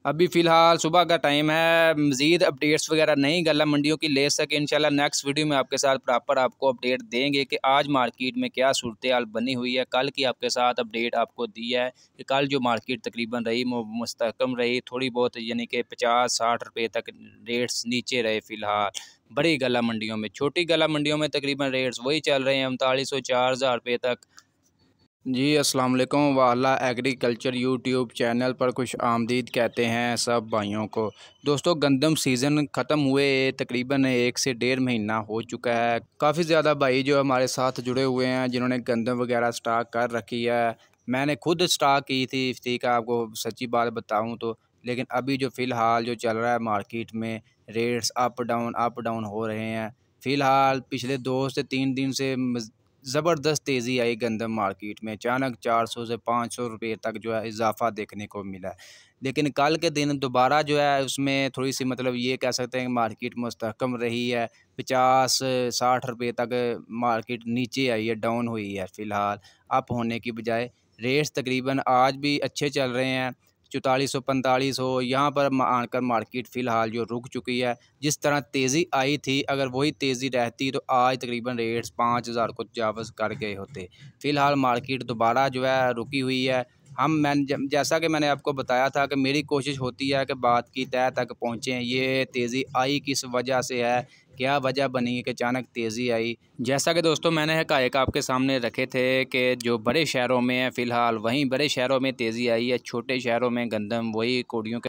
अभी फ़िलहाल सुबह का टाइम है। मज़ीद अपडेट्स वगैरह नई गल्ला मंडियों की ले सके इंशाल्लाह नेक्स्ट वीडियो में आपके साथ प्रॉपर आपको अपडेट देंगे कि आज मार्केट में क्या सूरत हाल बनी हुई है। कल की आपके साथ अपडेट आपको दी है कि कल जो मार्केट तकरीबन रही मुस्तकम रही, थोड़ी बहुत यानी कि 50-60 रुपये तक रेट्स नीचे रहे। फ़िलहाल बड़ी गल्ला मंडियों में, छोटी गल्ला मंडियों में तकरीबन रेट्स वही चल रहे हैं 3900-4000 रुपये तक। जी अस्सलाम वालेकुम। वाला एग्रीकल्चर यूट्यूब चैनल पर खुश आमदीद कहते हैं सब भाइयों को। दोस्तों, गंदम सीज़न ख़त्म हुए तकरीबन 1 से 1.5 महीना हो चुका है। काफ़ी ज़्यादा भाई जो हमारे साथ जुड़े हुए हैं जिन्होंने गंदम वगैरह स्टॉक कर रखी है। मैंने खुद स्टॉक की थी, ठीक है आपको सच्ची बात बताऊँ तो। लेकिन अभी जो फ़िलहाल जो चल रहा है मार्केट में रेट्स अप डाउन हो रहे हैं। फ़िलहाल पिछले 2 से 3 दिन से ज़बरदस्त तेज़ी आई गंदम मार्केट में। अचानक 400 से 500 रुपये तक जो है इजाफ़ा देखने को मिला है। लेकिन कल के दिन दोबारा जो है उसमें थोड़ी-सी मतलब ये कह सकते हैं कि मार्केट मुस्तहकम रही है। 50-60 रुपये तक मार्केट नीचे आई है, डाउन हुई है फ़िलहाल, अप होने की बजाय। रेट्स तकरीबन आज भी अच्छे चल रहे हैं, 4400-4500 यहाँ पर आकर मार्केट फ़िलहाल जो रुक चुकी है। जिस तरह तेज़ी आई थी, अगर वही तेज़ी रहती तो आज तकरीबन रेट्स 5000 को तजावज़ कर गए होते। फ़िलहाल मार्केट दोबारा जो है रुकी हुई है। जैसा कि मैंने आपको बताया था कि मेरी कोशिश होती है कि बात की तह तक पहुँचें। ये तेज़ी आई किस वजह से है, क्या वजह बनी कि अचानक तेज़ी आई। जैसा कि दोस्तों मैंने हक़ाइक़ आपके सामने रखे थे कि जो बड़े शहरों में है फ़िलहाल वहीं बड़े शहरों में तेज़ी आई है, छोटे शहरों में गंदम वही कोड़ियों के